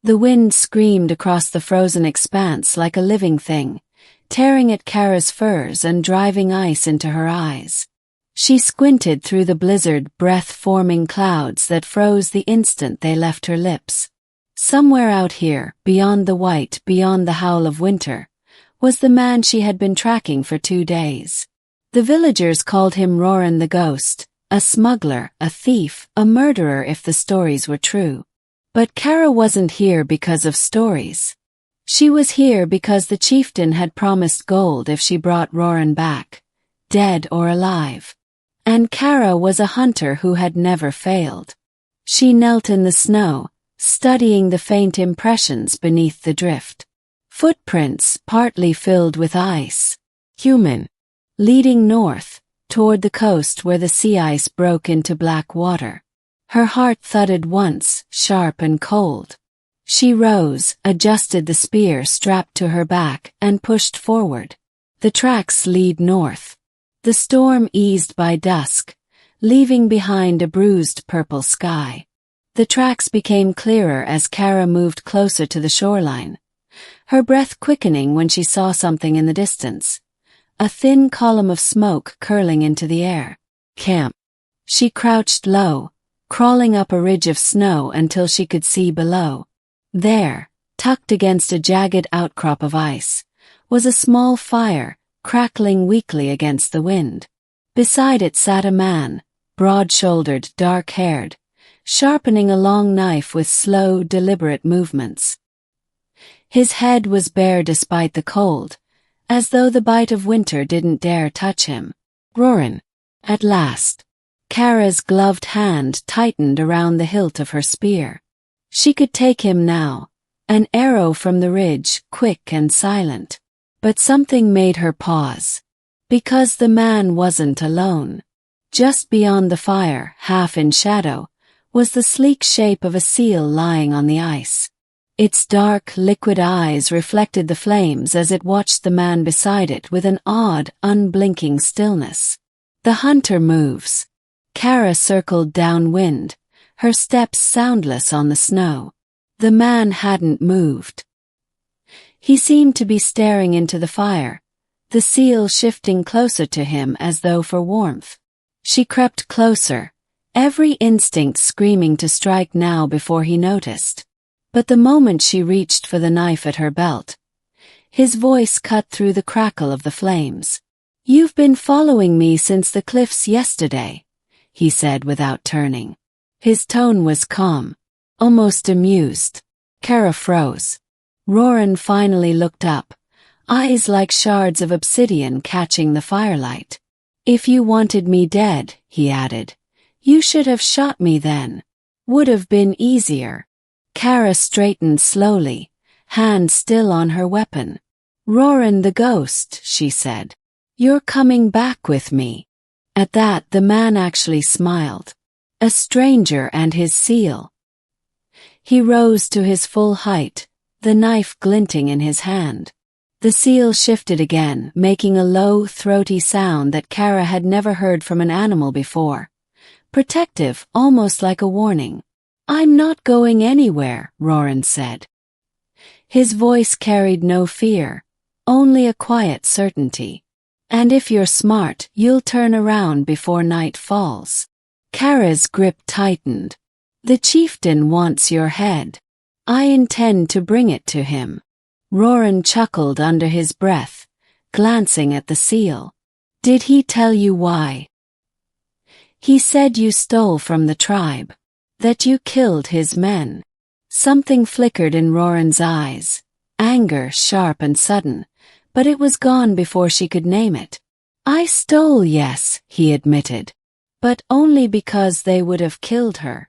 The wind screamed across the frozen expanse like a living thing, tearing at Kara's furs and driving ice into her eyes. She squinted through the blizzard, breath-forming clouds that froze the instant they left her lips. Somewhere out here, beyond the white, beyond the howl of winter, was the man she had been tracking for 2 days. The villagers called him Roran the Ghost, a smuggler, a thief, a murderer if the stories were true. But Kara wasn't here because of stories. She was here because the chieftain had promised gold if she brought Roran back, dead or alive. And Kara was a hunter who had never failed. She knelt in the snow, studying the faint impressions beneath the drift. Footprints partly filled with ice. Human. Leading north, toward the coast where the sea ice broke into black water. Her heart thudded once, sharp and cold. She rose, adjusted the spear strapped to her back, and pushed forward. The tracks lead north. The storm eased by dusk, leaving behind a bruised purple sky. The tracks became clearer as Kara moved closer to the shoreline, her breath quickening when she saw something in the distance. A thin column of smoke curling into the air. Camp. She crouched low, crawling up a ridge of snow until she could see below. There, tucked against a jagged outcrop of ice, was a small fire, crackling weakly against the wind. Beside it sat a man, broad-shouldered, dark-haired, sharpening a long knife with slow, deliberate movements. His head was bare despite the cold, as though the bite of winter didn't dare touch him. Roran. At last. Kara's gloved hand tightened around the hilt of her spear. She could take him now, an arrow from the ridge, quick and silent. But something made her pause. Because the man wasn't alone. Just beyond the fire, half in shadow, was the sleek shape of a seal lying on the ice. Its dark, liquid eyes reflected the flames as it watched the man beside it with an odd, unblinking stillness. The hunter moves. Kara circled downwind, her steps soundless on the snow. The man hadn't moved. He seemed to be staring into the fire, the seal shifting closer to him as though for warmth. She crept closer, every instinct screaming to strike now before he noticed. But the moment she reached for the knife at her belt, his voice cut through the crackle of the flames. "You've been following me since the cliffs yesterday," he said without turning. His tone was calm, almost amused. Kara froze. Roran finally looked up, eyes like shards of obsidian catching the firelight. "If you wanted me dead," he added, "you should have shot me then. Would have been easier." Kara straightened slowly, hand still on her weapon. "Roran the Ghost," she said. "You're coming back with me." At that the man actually smiled. A stranger and his seal. He rose to his full height, the knife glinting in his hand. The seal shifted again, making a low, throaty sound that Kara had never heard from an animal before. Protective, almost like a warning. "I'm not going anywhere," Roran said. His voice carried no fear, only a quiet certainty. "And if you're smart, you'll turn around before night falls." Kara's grip tightened. "The chieftain wants your head. I intend to bring it to him." Roran chuckled under his breath, glancing at the seal. "Did he tell you why?" "He said you stole from the tribe. That you killed his men." Something flickered in Roran's eyes, anger sharp and sudden, but it was gone before she could name it. "I stole, yes," he admitted, "but only because they would have killed her."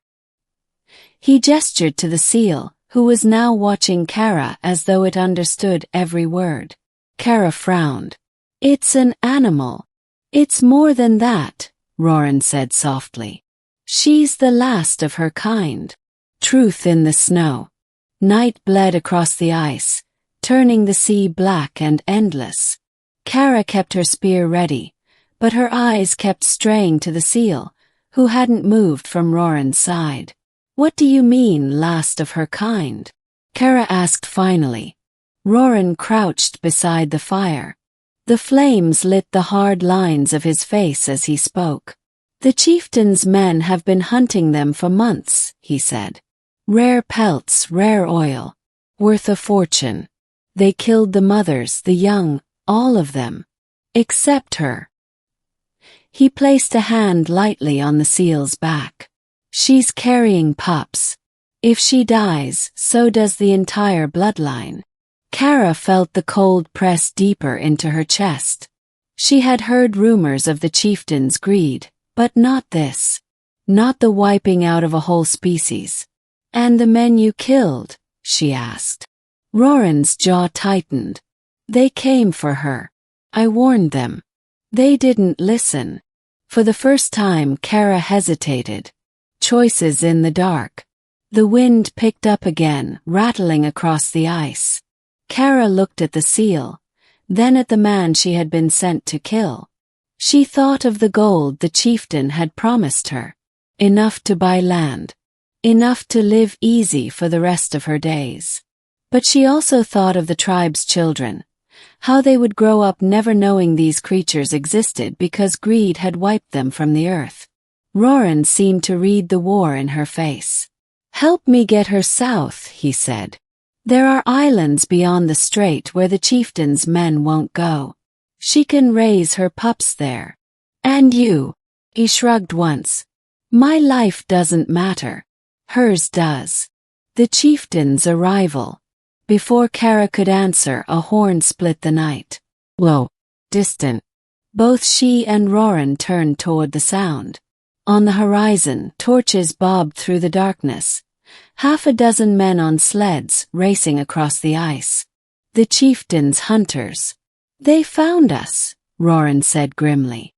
He gestured to the seal, who was now watching Kara as though it understood every word. Kara frowned. "It's an animal." "It's more than that," Roran said softly. "She's the last of her kind." Truth in the snow. Night bled across the ice, turning the sea black and endless. Kara kept her spear ready, but her eyes kept straying to the seal, who hadn't moved from Roran's side. "What do you mean, last of her kind?" Kara asked finally. Roran crouched beside the fire. The flames lit the hard lines of his face as he spoke. The chieftain's men have been hunting them for months, he said. Rare pelts, rare oil. Worth a fortune. They killed the mothers, the young, all of them. Except her. He placed a hand lightly on the seal's back. She's carrying pups. If she dies, so does the entire bloodline. Kara felt the cold press deeper into her chest. She had heard rumors of the chieftain's greed, but not this. Not the wiping out of a whole species. And the men you killed? She asked. Roran's jaw tightened. They came for her. I warned them. They didn't listen. For the first time, Kara hesitated. Choices in the dark. The wind picked up again, rattling across the ice. Kara looked at the seal, then at the man she had been sent to kill. She thought of the gold the chieftain had promised her. Enough to buy land. Enough to live easy for the rest of her days. But she also thought of the tribe's children. How they would grow up never knowing these creatures existed because greed had wiped them from the earth. Roran seemed to read the war in her face. Help me get her south, he said. There are islands beyond the strait where the chieftain's men won't go. She can raise her pups there. And you? He shrugged once. My life doesn't matter. Hers does. The chieftain's arrival. Before Kara could answer, a horn split the night. Low. Distant. Both she and Roran turned toward the sound. On the horizon, torches bobbed through the darkness. Half a dozen men on sleds, racing across the ice. The chieftain's hunters. They found us, Roran said grimly.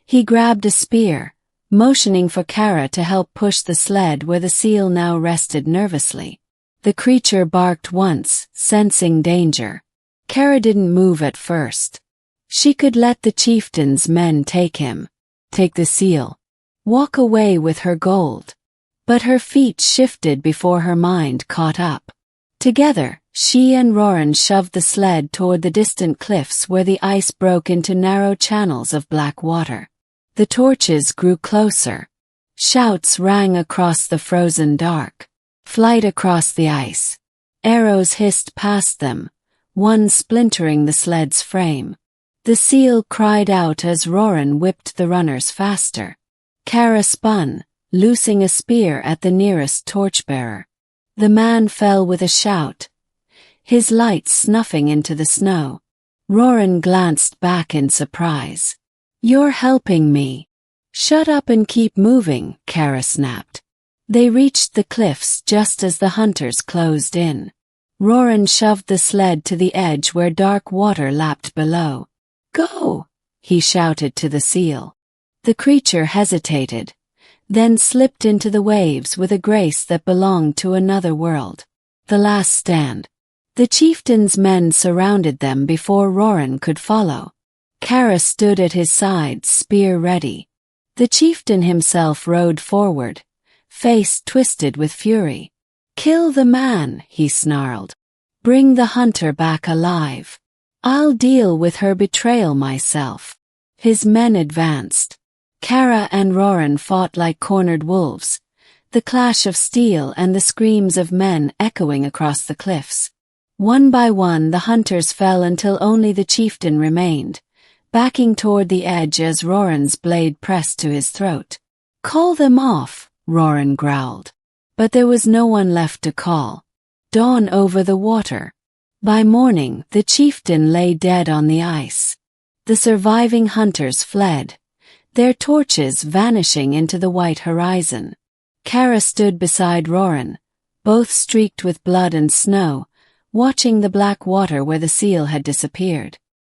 He grabbed a spear, motioning for Kara to help push the sled where the seal now rested nervously. The creature barked once, sensing danger. Kara didn't move at first. She could let the chieftain's men take him. Take the seal. Walk away with her gold. But her feet shifted before her mind caught up. Together, she and Roran shoved the sled toward the distant cliffs where the ice broke into narrow channels of black water. The torches grew closer. Shouts rang across the frozen dark. Flight across the ice. Arrows hissed past them, one splintering the sled's frame. The seal cried out as Roran whipped the runners faster. Kara spun, loosing a spear at the nearest torchbearer. The man fell with a shout, his light snuffing into the snow. Roran glanced back in surprise. You're helping me. Shut up and keep moving, Kara snapped. They reached the cliffs just as the hunters closed in. Roran shoved the sled to the edge where dark water lapped below. Go, he shouted to the seal. The creature hesitated, then slipped into the waves with a grace that belonged to another world. The last stand. The chieftain's men surrounded them before Roran could follow. Kara stood at his side, spear ready. The chieftain himself rode forward, face twisted with fury. Kill the man, he snarled. Bring the hunter back alive. I'll deal with her betrayal myself. His men advanced. Kara and Roran fought like cornered wolves, the clash of steel and the screams of men echoing across the cliffs. One by one the hunters fell until only the chieftain remained, backing toward the edge as Roran's blade pressed to his throat. Call them off, Roran growled. But there was no one left to call. Dawn over the water. By morning, the chieftain lay dead on the ice. The surviving hunters fled, their torches vanishing into the white horizon. Kara stood beside Roran, both streaked with blood and snow, watching the black water where the seal had disappeared.